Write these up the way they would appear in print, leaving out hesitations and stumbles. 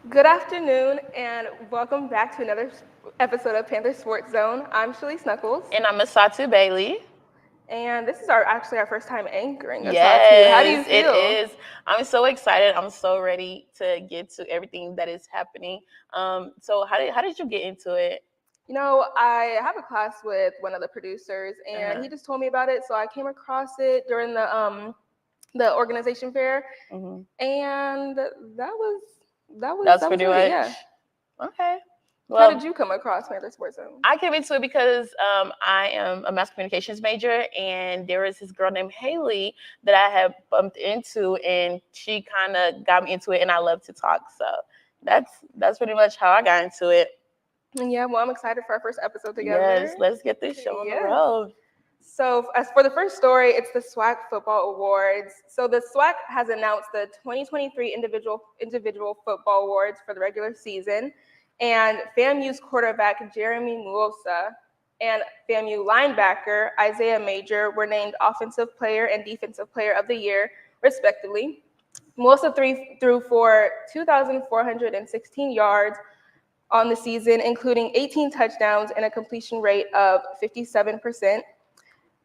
Good afternoon, and welcome back to another episode of Panther Sports Zone. I'm Shaleese Nuckols, And I'm Assatu Bailey. and this is our first time anchoring Assatu. How do you Yes, it feel? is. I'm so excited. I'm so ready to get to everything that is happening. So how did you get into it? I have a class with one of the producers, and Uh-huh. he just told me about it. So I came across it during the organization fair, hmm and That's that was pretty it. Yeah. much okay. How did Well, you come across Panther Sports Zone? I came into it because I am a mass communications major, and there was this girl named Haley that I had bumped into, and she kind of got me into it, and I love to talk. So that's pretty much how I got into it. And yeah, well, I'm excited for our first episode Yes, together. let's get this show on the Yes. road. So, as for the first story, it's the SWAC Football Awards. So, the SWAC has announced the 2023 individual football awards for the regular season, and FAMU's quarterback Jeremy Muosa and FAMU linebacker Isaiah Major were named Offensive Player and Defensive Player of the Year, respectively. Muosa threw for 2,416 yards on the season, including 18 touchdowns and a completion rate of 57%.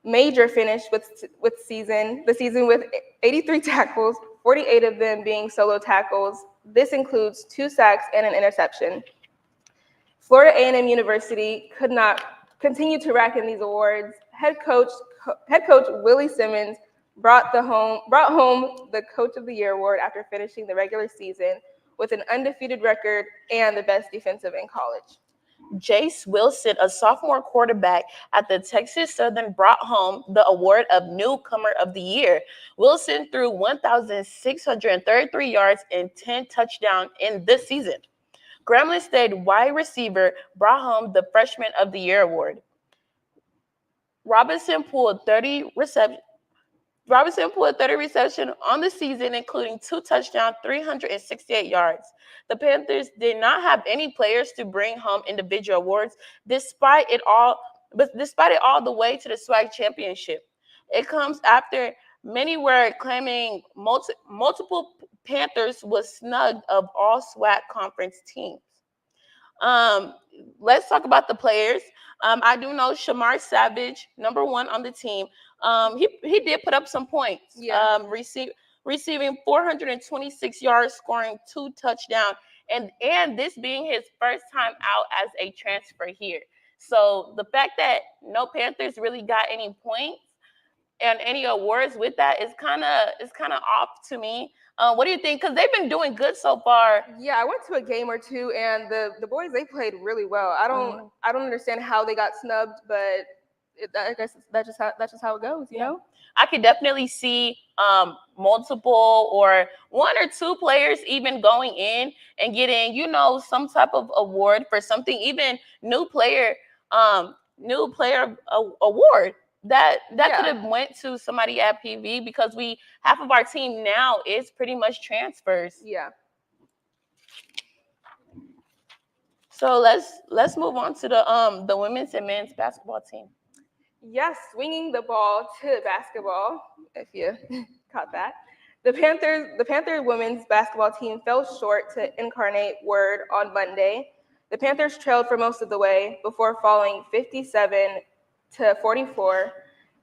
Major finished with the season with 83 tackles, 48 of them being solo tackles. This includes 2 sacks and an interception. Florida A&M University could not continue to rack in these awards. Head coach Willie Simmons brought home the Coach of the Year award after finishing the regular season with an undefeated record and the best defensive in college. Jace Wilson, a sophomore quarterback at the Texas Southern, brought home the award of Newcomer of the Year. Wilson threw 1,633 yards and 10 touchdowns in this season. Grambling State wide receiver brought home the Freshman of the Year award. Robinson pulled 30 receptions. Robinson pulled 30 receptions on the season, including 2 touchdowns, 368 yards. The Panthers did not have any players to bring home individual awards, despite it all, the way to the SWAC championship. It comes after many were claiming multiple Panthers was snubbed of all SWAC conference teams. Um, let's talk about the players. I do know Shamar Savage, number one on the team. He did put up some points. Yeah. Receiving 426 yards, scoring 2 touchdowns, and this being his first time out as a transfer here. So the fact that no Panthers really got any points and any awards with that is kind of off to me. What do you think? Because they've been doing good so far. Yeah, I went to a game or two, and the boys they played really well. I don't understand how they got snubbed, but I guess that's just how it goes, you Yeah. know. I could definitely see multiple or one or two players even going in and getting, some type of award for something, even award that could Yeah, have went to somebody at PV because we half of our team now is pretty much transfers. yeah. So let's move on to the women's and men's basketball team. Yes, swinging the ball to basketball. If you caught that, the Panther women's basketball team fell short to Incarnate Word on Monday. The Panthers trailed for most of the way before falling 57-44.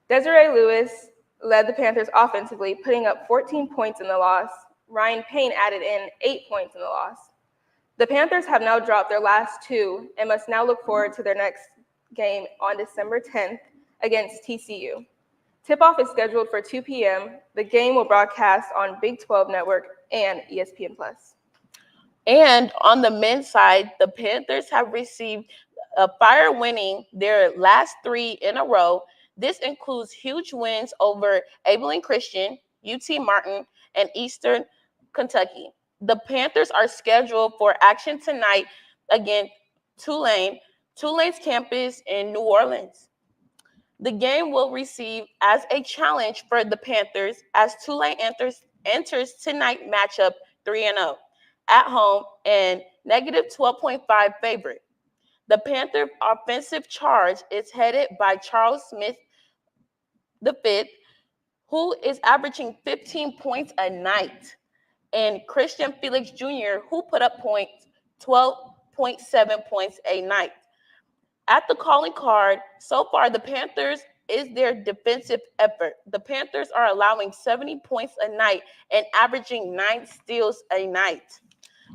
Desiree Lewis led the Panthers offensively, putting up 14 points in the loss. Ryan Payne added in 8 points in the loss. The Panthers have now dropped their last two and must now look forward to their next game on December 10th against TCU. Tip-off is scheduled for 2 p.m. The game will broadcast on Big 12 Network and ESPN+. And on the men's side, the Panthers have received a fire winning their last three in a row. This includes huge wins over Abilene Christian, UT Martin, and Eastern Kentucky. The Panthers are scheduled for action tonight against Tulane's campus in New Orleans. The game will receive as a challenge for the Panthers as Tulane enters tonight matchup 3-0 at home and negative 12.5 favorite. The Panther offensive charge is headed by Charles Smith the fifth, who is averaging 15 points a night. and Christian Felix Jr., who put up 12.7 points a night. At the calling card, so far, the Panthers is their defensive effort. The Panthers are allowing 70 points a night and averaging 9 steals a night.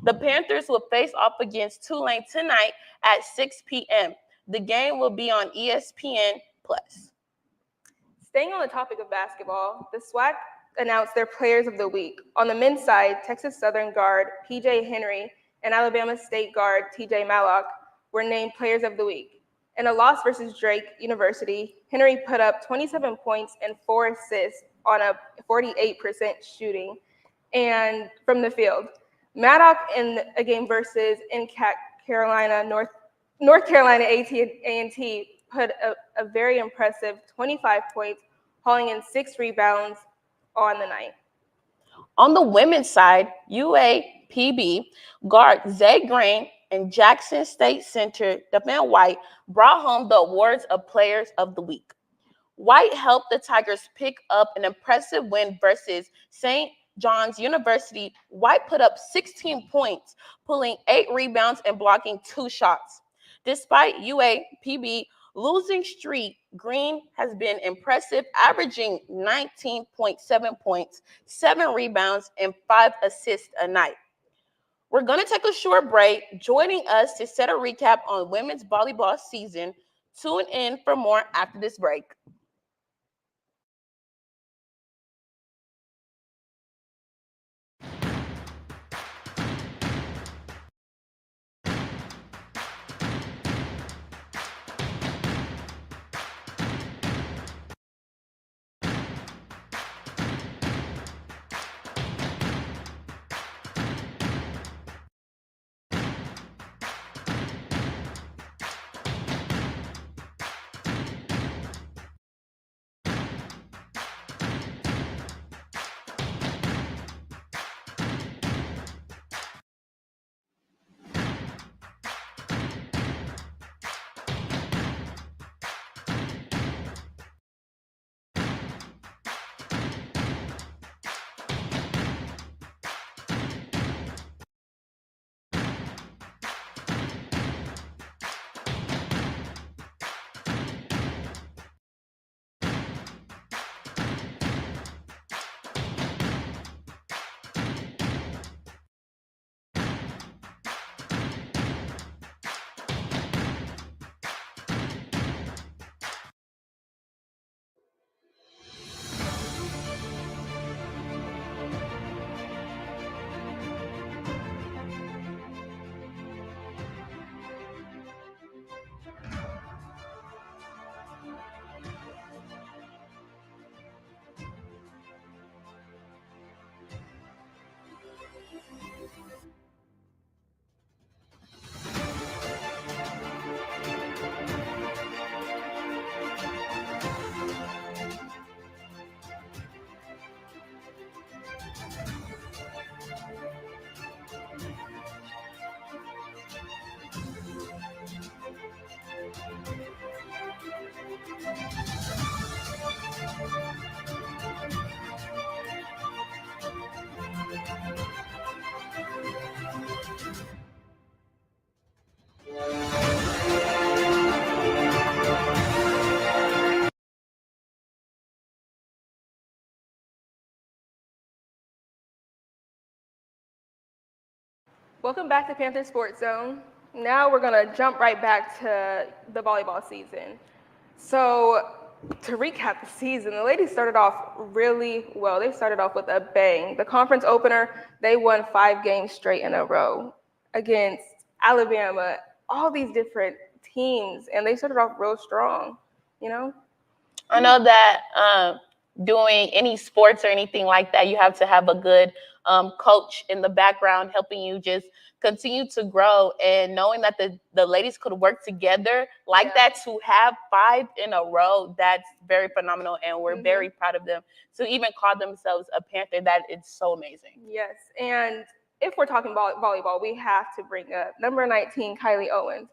The Panthers will face off against Tulane tonight at 6 p.m. The game will be on ESPN+. Staying on the topic of basketball, the SWAC announced their Players of the Week. On the men's side, Texas Southern guard P.J. Henry and Alabama State guard T.J. Mallock were named Players of the Week. In a loss versus Drake University, Henry put up 27 points and 4 assists on a 48% shooting and from the field. Maddock in a game versus North Carolina A&T put a very impressive 25 points, hauling in 6 rebounds on the night. On the women's side, UAPB guard Zay Green and Jackson State Center Devin White brought home the awards of Players of the Week. White helped the Tigers pick up an impressive win versus St. John's University. White put up 16 points, pulling 8 rebounds and blocking 2 shots. Despite UAPB losing streak, Green has been impressive, averaging 19.7 points, 7 rebounds, and 5 assists a night. We're going to take a short break. Joining us to set a recap on women's volleyball season. Tune in for more after this break. Welcome back to Panther Sports Zone. Now we're going to jump right back to the volleyball season. So to recap the season, the ladies started off really well. They started off with a bang. The conference opener, they won 5 games straight in a row against Alabama, all these different teams, and they started off real strong, you know? I know that doing any sports or anything like that, you have to have a good coach in the background helping you just continue to grow, and knowing that the ladies could work together like that to have 5 in a row, that's very phenomenal, and we're very proud of them to even call themselves a Panther. That it's so amazing. Yes, and if we're talking about volleyball, we have to bring up number 19, Kylie Owens.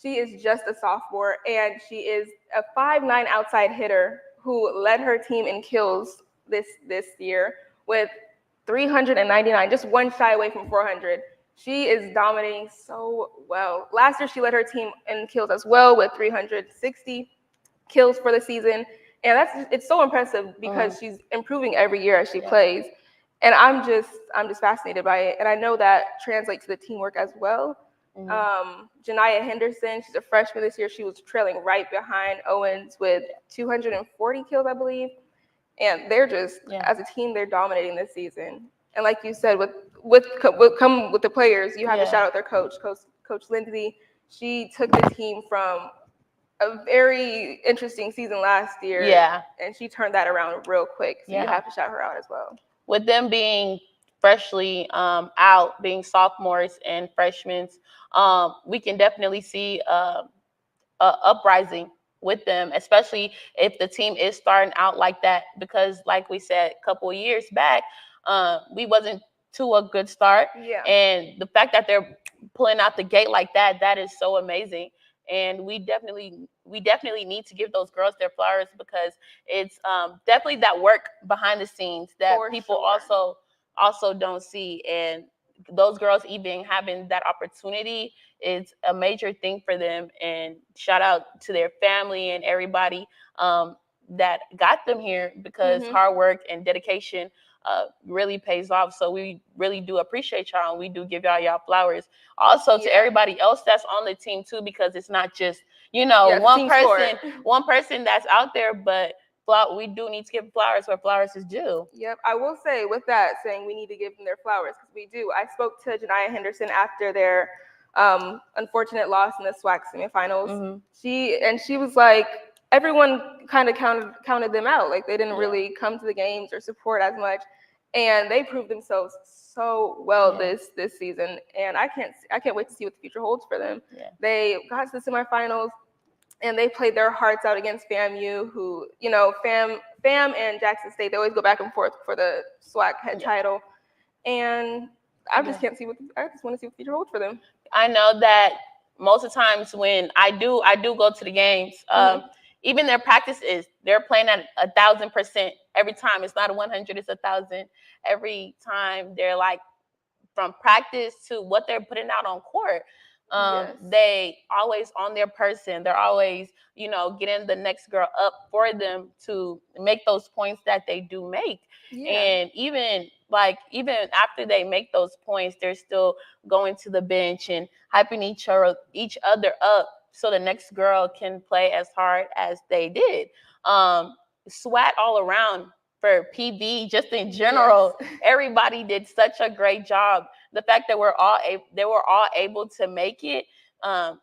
She is just a sophomore, and she is a 5'9" outside hitter who led her team in kills this year with 399, just one shy away from 400. She is dominating so well. Last year, she led her team in kills as well with 360 kills for the season. And it's so impressive because she's improving every year as she plays. And I'm just fascinated by it. And I know that translates to the teamwork as well. Janiah Henderson, she's a freshman this year. She was trailing right behind Owens with 240 kills, I believe. And they're just, as a team, they're dominating this season. And like you said, with the players, you have to shout out their coach Lindsay. She took the team from a very interesting season last year. And she turned that around real quick. So you have to shout her out as well. With them being freshly out, being sophomores and freshmen, we can definitely see a uprising with them, especially if the team is starting out like that, because like we said a couple of years back, we wasn't to a good start. And the fact that they're pulling out the gate like that, that is so amazing. And we definitely need to give those girls their flowers, because it's definitely that work behind the scenes that people also don't see. And those girls even having that opportunity is a major thing for them. And shout out to their family and everybody that got them here, because hard work and dedication really pays off. So we really do appreciate y'all, and we do give y'all flowers. Also to everybody else that's on the team too, because it's not just, one person that's out there, but we do need to give flowers where flowers is due. Yep, I will say with that, saying we need to give them their flowers, because we do. I spoke to Janiah Henderson after their unfortunate loss in the SWAC semifinals. She was like, everyone kind of counted them out. Like, they didn't really come to the games or support as much, and they proved themselves so well this season. And I can't wait to see what the future holds for them. They got to the semifinals, and they played their hearts out against FAMU, who, FAM and Jackson State, they always go back and forth for the SWAC head title. And I just can't see I just want to see what the future holds for them. I know that most of the times when I do go to the games, even their practices, they're playing at 1,000% every time. It's not a 100, it's 1,000 every time. They're like, from practice to what they're putting out on court. They always on their person. They're always, getting the next girl up for them to make those points that they do make. And even after they make those points, they're still going to the bench and hyping each other up, so the next girl can play as hard as they did. SWAT all around for PV, just in general, everybody did such a great job. The fact that they were all able to make it,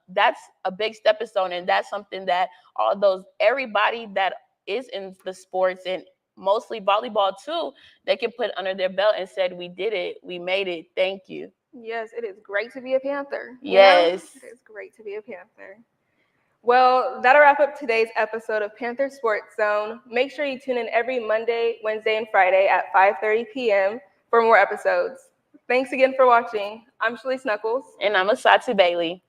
that's a big stepping stone, and that's something that everybody that is in the sports, and mostly volleyball too, they can put under their belt and said, we did it, we made it, thank you. Yes, it is great to be a Panther. Yes. It is great to be a Panther. Well, that'll wrap up today's episode of Panther Sports Zone. Make sure you tune in every Monday, Wednesday, and Friday at 5:30 p.m. for more episodes. Thanks again for watching. I'm Shaleese Nuckols. And I'm Assatu Bailey.